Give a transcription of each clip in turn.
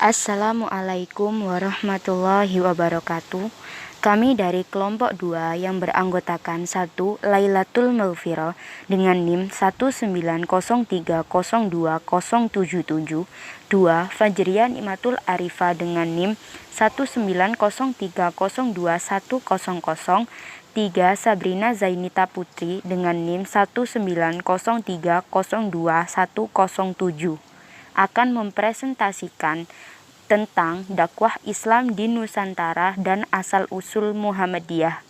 Assalamualaikum warahmatullahi wabarakatuh. Kami dari kelompok 2 yang beranggotakan 1 Lailatul Maghfirah dengan NIM 190302077, 2 Fajriyah Nikmatul Arifah dengan NIM 190302100, 3 Sabrina Zainita Putri dengan NIM 190302107 akan mempresentasikan tentang dakwah Islam di Nusantara dan asal-usul Muhammadiyah.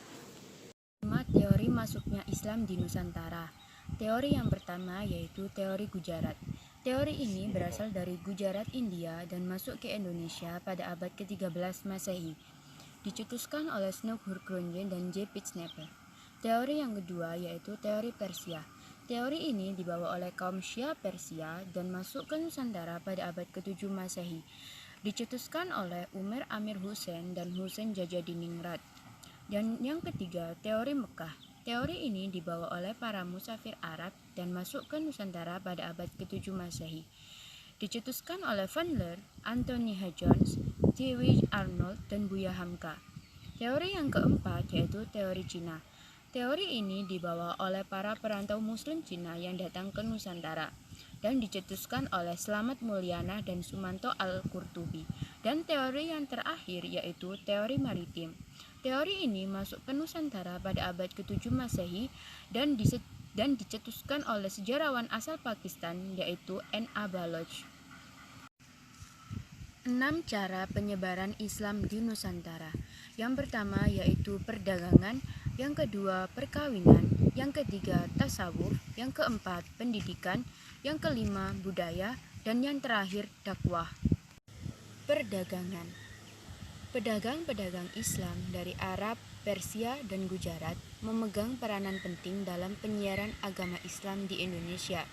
Teori masuknya Islam di Nusantara. Teori yang pertama yaitu teori Gujarat. Teori ini berasal dari Gujarat, India dan masuk ke Indonesia pada abad ke-13 Masehi. Dicetuskan oleh Snook Hurgronje dan J. Pittsnapper. Teori yang kedua yaitu teori Persia. Teori ini dibawa oleh kaum Syiah Persia dan masuk ke Nusantara pada abad ke-7 Masehi. Dicetuskan oleh Umar Amir Hussein dan Hussein Jajadiningrat. Dan yang ketiga, teori Mekah. Teori ini dibawa oleh para musafir Arab dan masuk ke Nusantara pada abad ke-7 Masehi. Dicetuskan oleh Van Leer, Anthony H. Jones, T. W. Arnold, dan Buya Hamka. Teori yang keempat yaitu teori Cina. Teori ini dibawa oleh para perantau Muslim Cina yang datang ke Nusantara dan dicetuskan oleh Slamet Mulyana dan Sumanto Al-Qurtubi. Dan teori yang terakhir yaitu teori maritim. Teori ini masuk ke Nusantara pada abad ke-7 Masehi dan dicetuskan oleh sejarawan asal Pakistan yaitu N.A. Baloch. 6 cara penyebaran Islam di Nusantara. Yang pertama yaitu perdagangan, yang kedua perkawinan, yang ketiga tasawuf, yang keempat pendidikan, yang kelima budaya, dan yang terakhir dakwah. Perdagangan. Pedagang-pedagang Islam dari Arab, Persia, dan Gujarat memegang peranan penting dalam penyiaran agama Islam di Indonesia.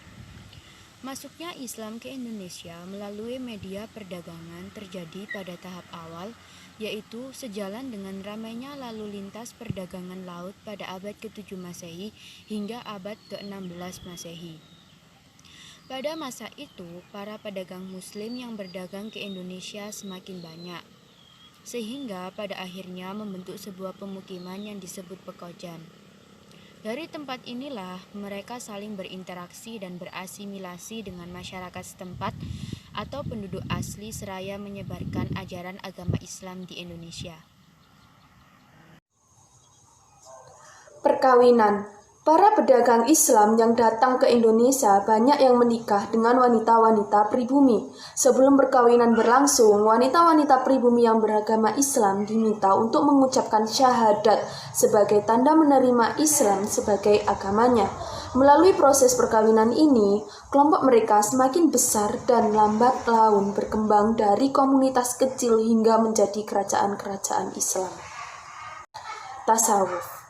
Masuknya Islam ke Indonesia melalui media perdagangan terjadi pada tahap awal, yaitu sejalan dengan ramainya lalu lintas perdagangan laut pada abad ke-7 Masehi hingga abad ke-16 Masehi. Pada masa itu, para pedagang Muslim yang berdagang ke Indonesia semakin banyak, sehingga pada akhirnya membentuk sebuah pemukiman yang disebut Pekojan. Dari tempat inilah mereka saling berinteraksi dan berasimilasi dengan masyarakat setempat atau penduduk asli seraya menyebarkan ajaran agama Islam di Indonesia. Perkawinan. Para pedagang Islam yang datang ke Indonesia banyak yang menikah dengan wanita-wanita pribumi. Sebelum perkawinan berlangsung, wanita-wanita pribumi yang beragama Islam diminta untuk mengucapkan syahadat sebagai tanda menerima Islam sebagai agamanya. Melalui proses perkawinan ini, kelompok mereka semakin besar dan lambat laun berkembang dari komunitas kecil hingga menjadi kerajaan-kerajaan Islam. Tasawuf.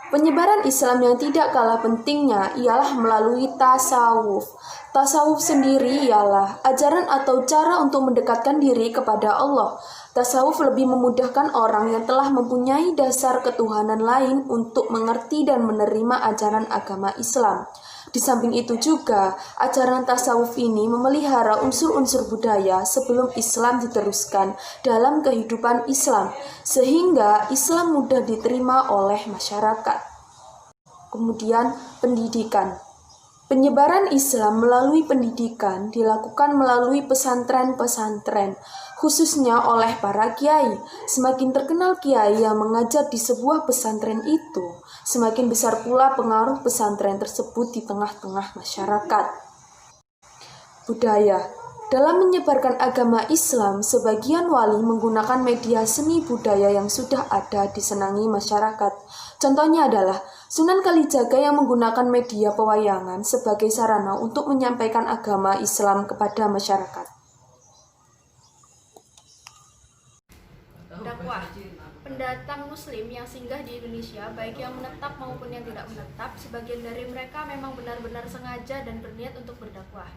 Penyebaran Islam yang tidak kalah pentingnya ialah melalui tasawuf. Tasawuf sendiri ialah ajaran atau cara untuk mendekatkan diri kepada Allah. Tasawuf lebih memudahkan orang yang telah mempunyai dasar ketuhanan lain untuk mengerti dan menerima ajaran agama Islam. Di samping itu juga, ajaran tasawuf ini memelihara unsur-unsur budaya sebelum Islam diteruskan dalam kehidupan Islam, sehingga Islam mudah diterima oleh masyarakat. Kemudian, pendidikan. Penyebaran Islam melalui pendidikan dilakukan melalui pesantren-pesantren, khususnya oleh para kiai. Semakin terkenal kiai yang mengajar di sebuah pesantren itu, semakin besar pula pengaruh pesantren tersebut di tengah-tengah masyarakat. Budaya. Dalam menyebarkan agama Islam, sebagian wali menggunakan media seni budaya yang sudah ada disenangi masyarakat. Contohnya adalah Sunan Kalijaga yang menggunakan media pewayangan sebagai sarana untuk menyampaikan agama Islam kepada masyarakat. Dakwah. Pendatang Muslim yang singgah di Indonesia, baik yang menetap maupun yang tidak menetap, sebagian dari mereka memang benar-benar sengaja dan berniat untuk berdakwah.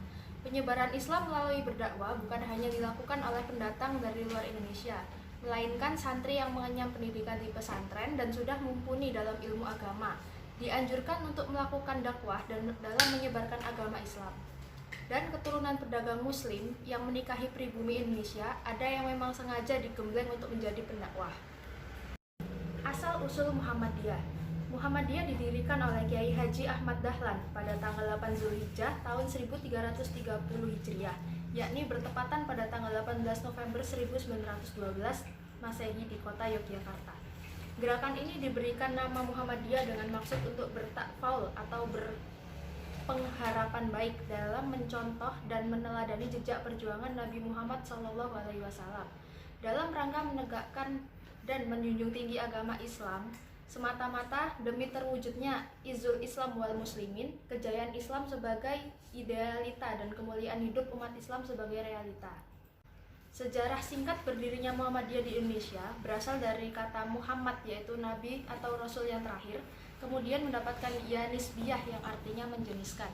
Penyebaran Islam melalui berdakwah bukan hanya dilakukan oleh pendatang dari luar Indonesia, melainkan santri yang mengenyam pendidikan di pesantren dan sudah mumpuni dalam ilmu agama. Dianjurkan untuk melakukan dakwah dan dalam menyebarkan agama Islam. dan keturunan pedagang muslim yang menikahi pribumi Indonesia, ada yang memang sengaja digembleng untuk menjadi pendakwah. Asal-usul Muhammadiyah. Muhammadiyah didirikan oleh Kiai Haji Ahmad Dahlan pada tanggal 8 Zulhijjah tahun 1330 Hijriah, yakni bertepatan pada tanggal 18 November 1912 Masehi di kota Yogyakarta. Gerakan ini diberikan nama Muhammadiyah dengan maksud untuk bertakfaul atau pengharapan baik dalam mencontoh dan meneladani jejak perjuangan Nabi Muhammad SAW dalam rangka menegakkan dan menjunjung tinggi agama Islam semata-mata demi terwujudnya izul Islam wal muslimin, kejayaan Islam sebagai idealita dan kemuliaan hidup umat Islam sebagai realita. Sejarah singkat berdirinya Muhammadiyah di Indonesia berasal dari kata Muhammad, yaitu Nabi atau Rasul yang terakhir, kemudian mendapatkan ya nisbiyah yang artinya menjeniskan.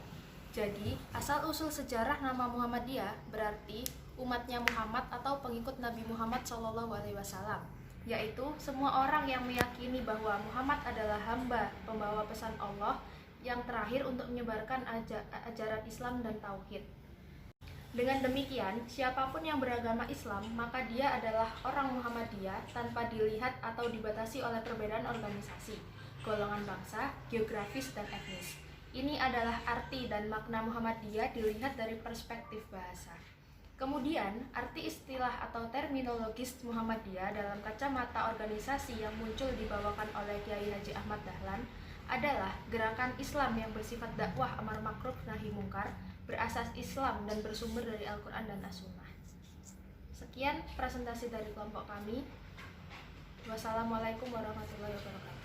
Jadi, asal-usul sejarah nama Muhammadiyah berarti umatnya Muhammad atau pengikut Nabi Muhammad SAW, yaitu semua orang yang meyakini bahwa Muhammad adalah hamba pembawa pesan Allah yang terakhir untuk menyebarkan ajaran Islam dan Tauhid. Dengan demikian, siapapun yang beragama Islam, maka dia adalah orang Muhammadiyah tanpa dilihat atau dibatasi oleh perbedaan organisasi, golongan bangsa, geografis, dan etnis. Ini adalah arti dan makna Muhammadiyah dilihat dari perspektif bahasa. Kemudian, arti istilah atau terminologis Muhammadiyah dalam kacamata organisasi yang muncul dibawakan oleh Kiai Haji Ahmad Dahlan adalah gerakan Islam yang bersifat dakwah amar ma'ruf nahi mungkar, berasas Islam dan bersumber dari Al-Quran dan As-Sunnah. Sekian presentasi dari kelompok kami. Wassalamualaikum warahmatullahi wabarakatuh.